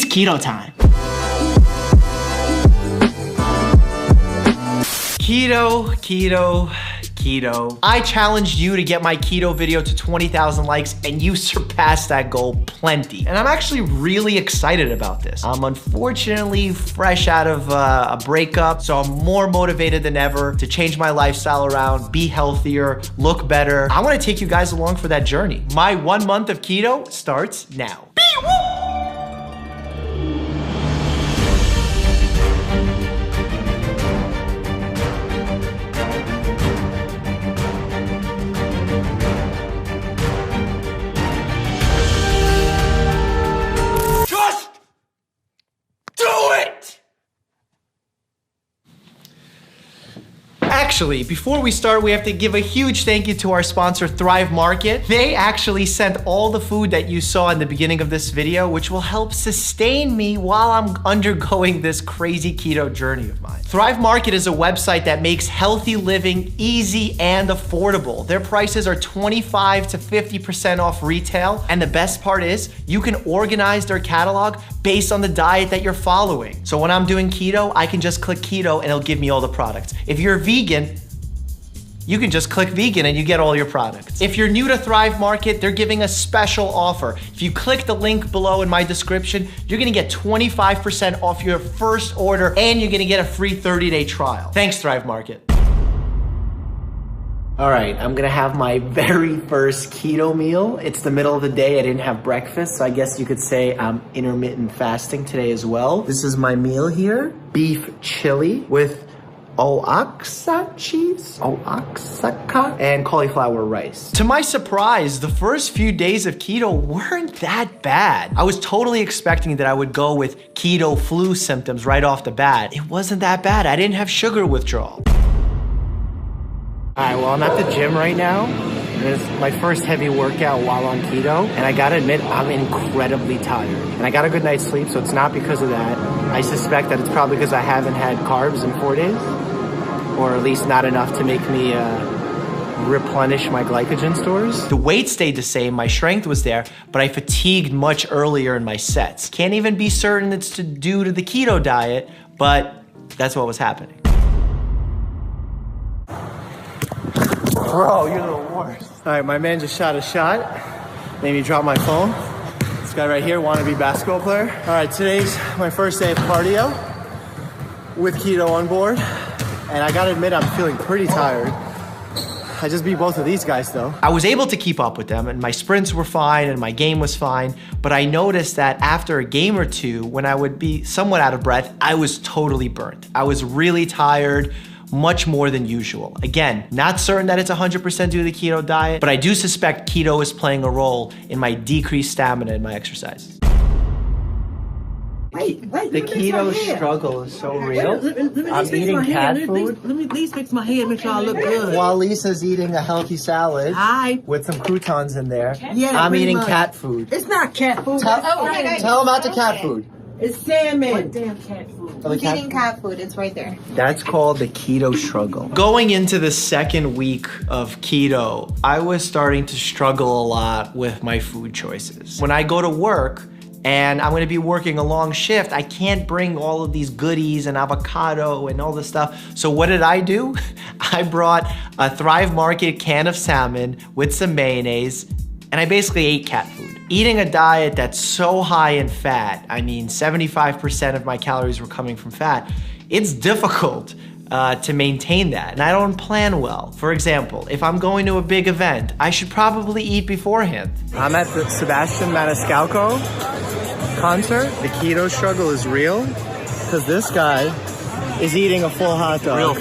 It's keto time. Keto, keto, keto. I challenged you to get my keto video to 20,000 likes and you surpassed that goal plenty. And I'm actually really excited about this. I'm unfortunately fresh out of a breakup, so I'm more motivated than ever to change my lifestyle around, be healthier, look better. I wanna take you guys along for that journey. My 1 month of keto starts now. Actually, before we start, we have to give a huge thank you to our sponsor, Thrive Market. They actually sent all the food that you saw in the beginning of this video, which will help sustain me while I'm undergoing this crazy keto journey of mine. Thrive Market is a website that makes healthy living easy and affordable. Their prices are 25 to 50% off retail, and the best part is you can organize their catalog based on the diet that you're following. So when I'm doing keto, I can just click keto and it'll give me all the products. If you're vegan, you can just click vegan and you get all your products. If you're new to Thrive Market, they're giving a special offer. If you click the link below in my description, you're gonna get 25% off your first order and you're gonna get a free 30-day trial. Thanks, Thrive Market. All right, I'm gonna have my very first keto meal. It's the middle of the day, I didn't have breakfast, so I guess you could say I'm intermittent fasting today as well. This is my meal here, beef chili with oaxaca cheese, oaxaca, and cauliflower rice. To my surprise, the first few days of keto weren't that bad. I was totally expecting that I would go with keto flu symptoms right off the bat. It wasn't that bad. I didn't have sugar withdrawal. All right, well, I'm at the gym right now. It's my first heavy workout while on keto, and I gotta admit, I'm incredibly tired. And I got a good night's sleep, so it's not because of that. I suspect that it's probably because I haven't had carbs in 4 days, or at least not enough to make me replenish my glycogen stores. The weight stayed the same, my strength was there, but I fatigued much earlier in my sets. Can't even be certain it's due to the keto diet, but that's what was happening. Bro, you're the worst. All right, my man just shot a shot. Made me drop my phone. This guy right here, wannabe basketball player. All right, today's my first day of cardio with keto on board. And I gotta admit, I'm feeling pretty tired. I just beat both of these guys though. I was able to keep up with them and my sprints were fine and my game was fine, but I noticed that after a game or two, when I would be somewhat out of breath, I was totally burnt. I was really tired, much more than usual. Again, not certain that it's 100% due to the keto diet, but I do suspect keto is playing a role in my decreased stamina in my exercise. Wait, the keto struggle is so real. I'm eating cat food. Let me please fix my head, make sure I look good. While Lisa's eating a healthy salad with some croutons in there, I'm eating cat food. It's not cat food. Tell them about the cat food. It's salmon. What damn cat food? He's eating cat food, it's right there. That's called the keto struggle. Going into the second week of keto, I was starting to struggle a lot with my food choices. When I go to work, and I'm gonna be working a long shift, I can't bring all of these goodies and avocado and all this stuff. So what did I do? I brought a Thrive Market can of salmon with some mayonnaise, and I basically ate cat food. Eating a diet that's so high in fat, I mean 75% of my calories were coming from fat, it's difficult to maintain that, and I don't plan well. For example, if I'm going to a big event, I should probably eat beforehand. I'm at the Sebastian Maniscalco concert. The keto struggle is real, because this guy is eating a full hot dog.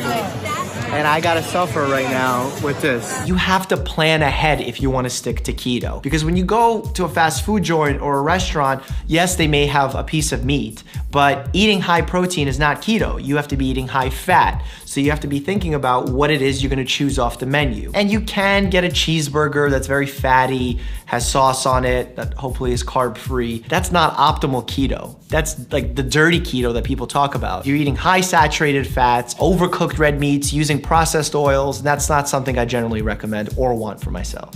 And I gotta suffer right now with this. You have to plan ahead if you wanna stick to keto. Because when you go to a fast food joint or a restaurant, yes, they may have a piece of meat, but eating high protein is not keto. You have to be eating high fat. So you have to be thinking about what it is you're gonna choose off the menu. And you can get a cheeseburger that's very fatty, has sauce on it, that hopefully is carb-free. That's not optimal keto. That's like the dirty keto that people talk about. You're eating high saturated fats, overcooked red meats, using processed oils, and that's not something I generally recommend or want for myself.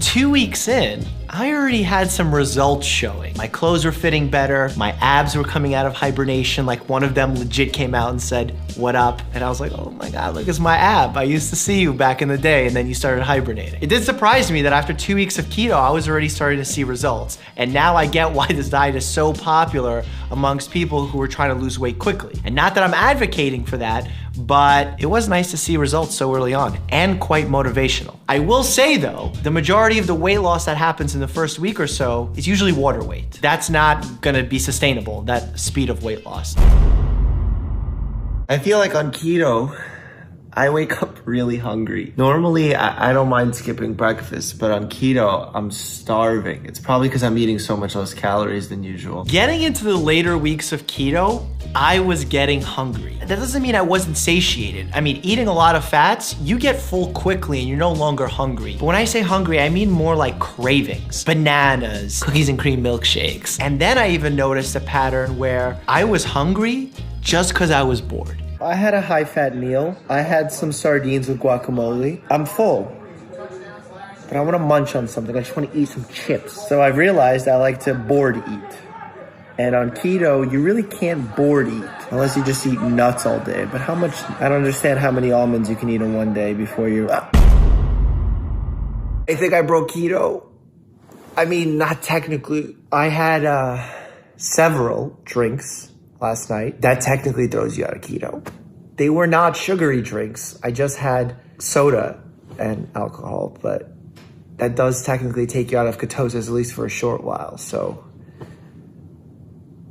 2 weeks in, I already had some results showing. My clothes were fitting better, my abs were coming out of hibernation, like one of them legit came out and said, "What up?" And I was like, oh my God, look, it's my ab. I used to see you back in the day, and then you started hibernating. It did surprise me that after 2 weeks of keto, I was already starting to see results. And now I get why this diet is so popular amongst people who are trying to lose weight quickly. And not that I'm advocating for that, but it was nice to see results so early on and quite motivational. I will say though, the majority of the weight loss that happens in the first week or so is usually water weight. That's not gonna be sustainable, that speed of weight loss. I feel like on keto, I wake up really hungry. Normally, I don't mind skipping breakfast, but on keto, I'm starving. It's probably because I'm eating so much less calories than usual. Getting into the later weeks of keto, I was getting hungry. That doesn't mean I wasn't satiated. I mean, eating a lot of fats, you get full quickly and you're no longer hungry. But when I say hungry, I mean more like cravings. Bananas, cookies and cream milkshakes. And then I even noticed a pattern where I was hungry just because I was bored. I had a high-fat meal. I had some sardines with guacamole. I'm full, but I want to munch on something. I just want to eat some chips. So I've realized I like to bored eat. And on keto, you really can't bored eat unless you just eat nuts all day. But how much, I don't understand how many almonds you can eat in one day before you... I think I broke keto. I mean, not technically. I had several drinks last night. That technically throws you out of keto. They were not sugary drinks. I just had soda and alcohol, but that does technically take you out of ketosis, at least for a short while. So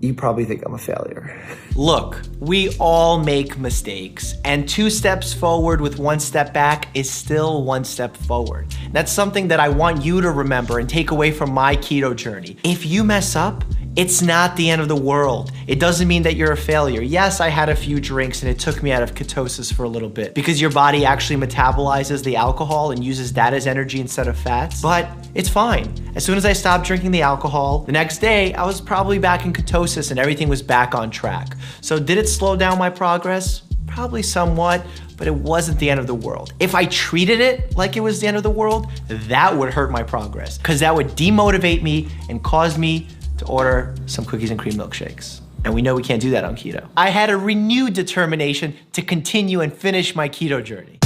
you probably think I'm a failure. Look, we all make mistakes, and 2 steps forward with 1 step back is still 1 step forward. That's something that I want you to remember and take away from my keto journey. If you mess up, it's not the end of the world. It doesn't mean that you're a failure. Yes, I had a few drinks and it took me out of ketosis for a little bit because your body actually metabolizes the alcohol and uses that as energy instead of fats, but it's fine. As soon as I stopped drinking the alcohol, the next day I was probably back in ketosis and everything was back on track. So did it slow down my progress? Probably somewhat, but it wasn't the end of the world. If I treated it like it was the end of the world, that would hurt my progress because that would demotivate me and cause me to order some cookies and cream milkshakes. And we know we can't do that on keto. I had a renewed determination to continue and finish my keto journey.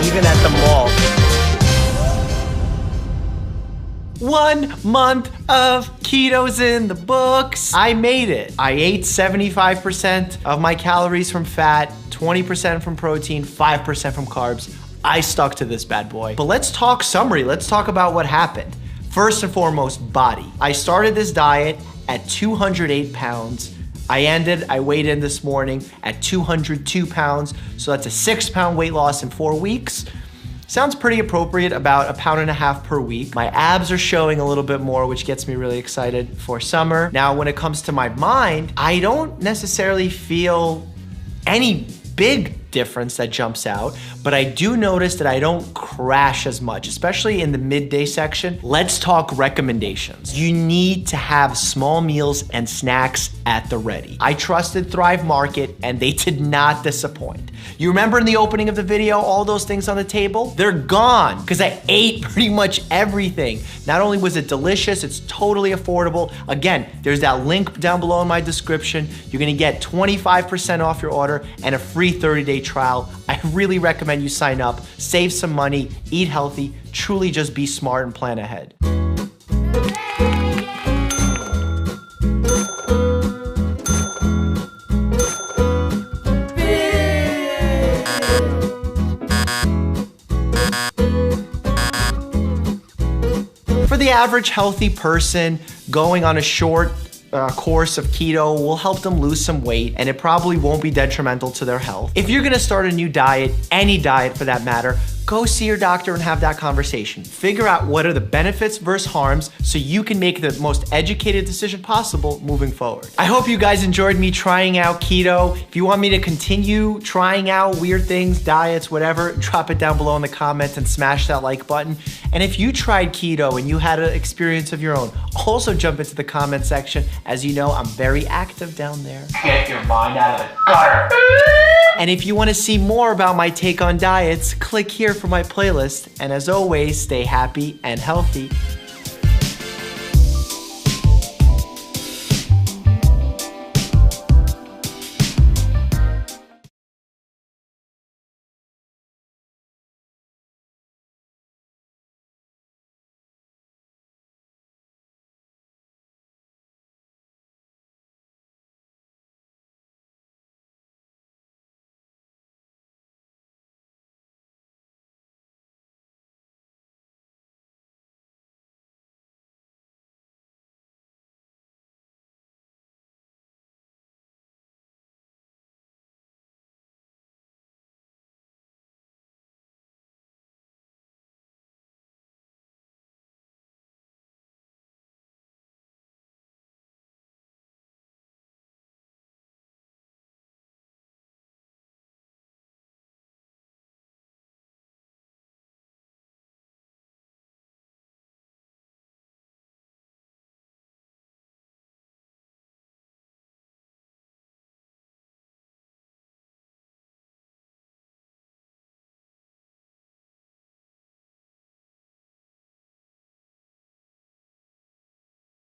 Even at the mall. 1 month of keto's in the books. I made it. I ate 75% of my calories from fat, 20% from protein, 5% from carbs. I stuck to this bad boy. But let's talk summary. Let's talk about what happened. First and foremost, body. I started this diet at 208 pounds. I weighed in this morning at 202 pounds. So that's a 6-pound weight loss in 4 weeks. Sounds pretty appropriate, about 1.5 pounds per week. My abs are showing a little bit more, which gets me really excited for summer. Now, when it comes to my mind, I don't necessarily feel any big difference that jumps out, but I do notice that I don't crash as much, especially in the midday section. Let's talk recommendations. You need to have small meals and snacks at the ready. I trusted Thrive Market and they did not disappoint. You remember in the opening of the video, all those things on the table? They're gone because I ate pretty much everything. Not only was it delicious, it's totally affordable. Again, there's that link down below in my description. You're gonna get 25% off your order and a free 30-day trial. I really recommend you sign up, save some money, eat healthy, truly just be smart and plan ahead. For the average healthy person, going on a short course of keto will help them lose some weight, and it probably won't be detrimental to their health. If you're gonna start a new diet, any diet for that matter, go see your doctor and have that conversation. Figure out what are the benefits versus harms so you can make the most educated decision possible moving forward. I hope you guys enjoyed me trying out keto. If you want me to continue trying out weird things, diets, whatever, drop it down below in the comments and smash that like button. And if you tried keto and you had an experience of your own, also jump into the comment section. As you know, I'm very active down there. Get your mind out of the gutter. And if you want to see more about my take on diets, click here here for my playlist, and as always, stay happy and healthy.